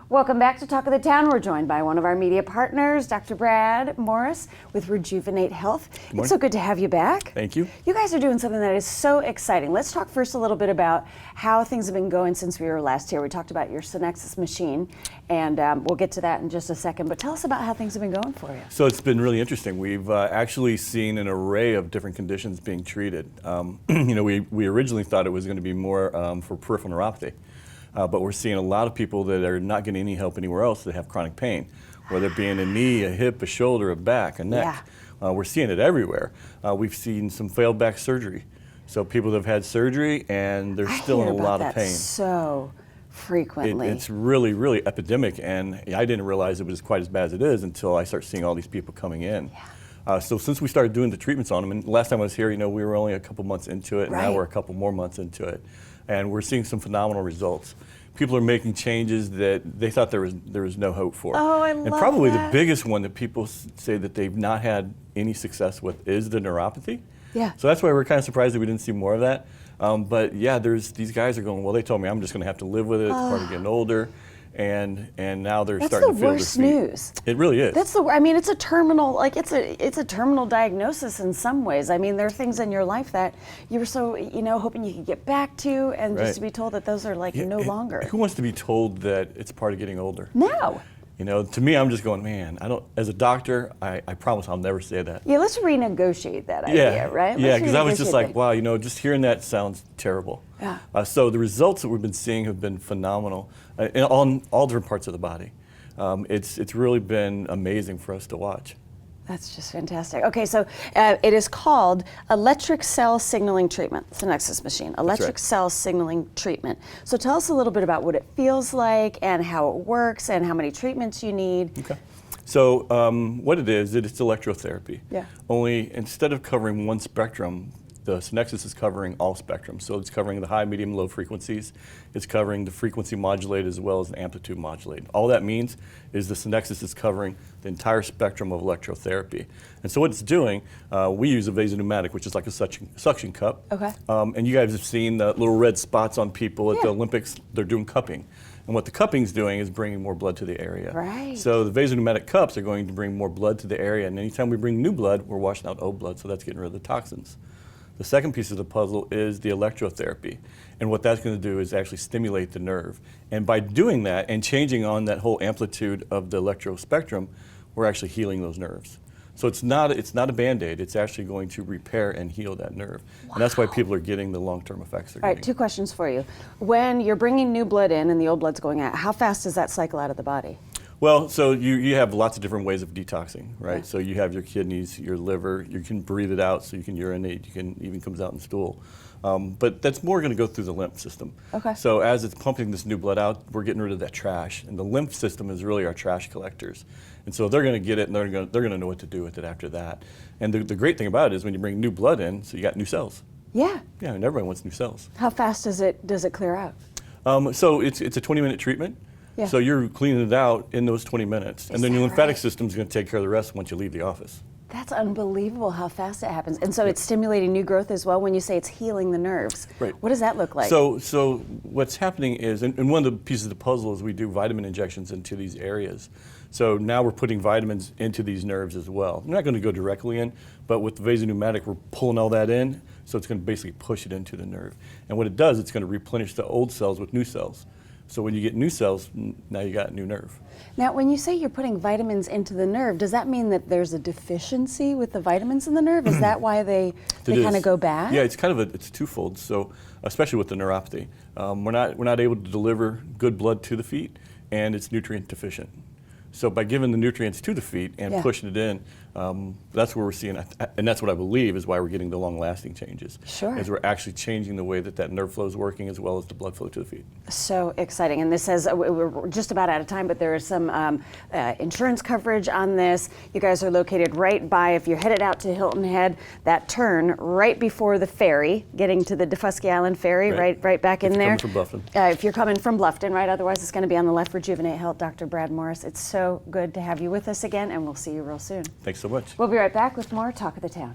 Welcome back to Talk of the Town. We're joined by one of our media partners, Dr. Brad Morris with Rejuvenate Health. It's so good to have you back. Thank you. You guys are doing something that is so exciting. Let's talk first a little bit about how things have been going since we were last here. We talked about your Synexus machine, and we'll get to that in just a second. But tell us about how things have been going for you. So it's been really interesting. We've actually seen an array of different conditions being treated. We originally thought it was going to be more for peripheral neuropathy. But we're seeing a lot of people that are not getting any help anywhere else that have chronic pain, whether it be in a knee, a hip, a shoulder, a back, a neck. Yeah. We're seeing it everywhere. We've seen some failed back surgery. So people that have had surgery and they're still in a lot of pain. So frequently. It's really, really epidemic, and I didn't realize it was quite as bad as it is until I start seeing all these people coming in. Yeah. So since we started doing the treatments on them, and last time I was here, we were only a couple months into it, and now we're a couple more months into it. And we're seeing some phenomenal results. People are making changes that they thought there was no hope for. Oh, I love And probably that. the biggest one that people say that they've not had any success with is the neuropathy. Yeah. So that's why we're kind of surprised that we didn't see more of that. But yeah, these guys are going, well, they told me I'm just going to have to live with it. It's part of getting older. And now they're starting to feel That's their the feet. worst news. It really is. It's a terminal, it's a terminal diagnosis in some ways. I mean, there are things in your life that you were so, hoping you could get back to, and just to be told that those are no longer. Who wants to be told that it's part of getting older? No. To me, I'm just going, man, as a doctor, I promise I'll never say that. Yeah, let's renegotiate that idea, right? Yeah, because I was just like, wow, just hearing that sounds terrible. Yeah. So the results that we've been seeing have been phenomenal on all different parts of the body. It's really been amazing for us to watch. That's just fantastic. Okay, so it is called electric cell signaling treatment, Synexus machine, electric cell signaling treatment. So tell us a little bit about what it feels like and how it works and how many treatments you need. Okay. So what it is, it's electrotherapy. Yeah. Only instead of covering one spectrum, the Synexus is covering all spectrums. So it's covering the high, medium, low frequencies. It's covering the frequency modulated as well as the amplitude modulated. All that means is the Synexus is covering the entire spectrum of electrotherapy. And so what it's doing, we use a vasopneumatic, which is like a suction cup. Okay. And you guys have seen the little red spots on people at the Olympics. They're doing cupping. And what the cupping's doing is bringing more blood to the area. Right. So the vasopneumatic cups are going to bring more blood to the area. And anytime we bring new blood, we're washing out old blood. So that's getting rid of the toxins. The second piece of the puzzle is the electrotherapy. And what that's going to do is actually stimulate the nerve. And by doing that and changing on that whole amplitude of the electrospectrum, we're actually healing those nerves. So it's not a Band-Aid. It's actually going to repair and heal that nerve. Wow. And that's why people are getting the long-term effects they're getting. All right, 2 questions for you. When you're bringing new blood in and the old blood's going out, how fast does that cycle out of the body? Well, so you have lots of different ways of detoxing, right? Yeah. So you have your kidneys, your liver, you can breathe it out so you can urinate, even comes out in stool. But that's more going to go through the lymph system. Okay. So as it's pumping this new blood out, we're getting rid of that trash. And the lymph system is really our trash collectors. And so they're going to get it and they're going to know what to do with it after that. And the great thing about it is when you bring new blood in, so you got new cells. Yeah. Yeah, and everybody wants new cells. How fast does it clear out? So it's a 20-minute treatment. Yeah. So you're cleaning it out in those 20 minutes. And then your lymphatic system is going to take care of the rest once you leave the office. That's unbelievable how fast it happens. And so it's stimulating new growth as well when you say it's healing the nerves. Right. What does that look like? So what's happening is, and one of the pieces of the puzzle is we do vitamin injections into these areas. So now we're putting vitamins into these nerves as well. We're not going to go directly in, but with the vasopneumatic, we're pulling all that in. So it's going to basically push it into the nerve. And what it does, it's going to replenish the old cells with new cells. So when you get new cells, now you got a new nerve. Now, when you say you're putting vitamins into the nerve, does that mean that there's a deficiency with the vitamins in the nerve? Is that why they kind of go bad? Yeah, it's kind of it's twofold. So especially with the neuropathy, we're not able to deliver good blood to the feet, and it's nutrient deficient. So by giving the nutrients to the feet and pushing it in, that's where we're seeing, and that's what I believe is why we're getting the long-lasting changes. Sure. Is we're actually changing the way that nerve flow is working as well as the blood flow to the feet. So exciting. And this says, we're just about out of time, but there is some insurance coverage on this. You guys are located right by, if you're headed out to Hilton Head, that turn right before the ferry, getting to the Defusky Island ferry, right back in there. If you're coming from Bluffton. If you're coming from Bluffton, right? Otherwise, it's going to be on the left. Rejuvenate Health, Dr. Brad Morris. It's so good to have you with us again, and we'll see you real soon. Thanks so much. We'll be right back with more Talk of the Town.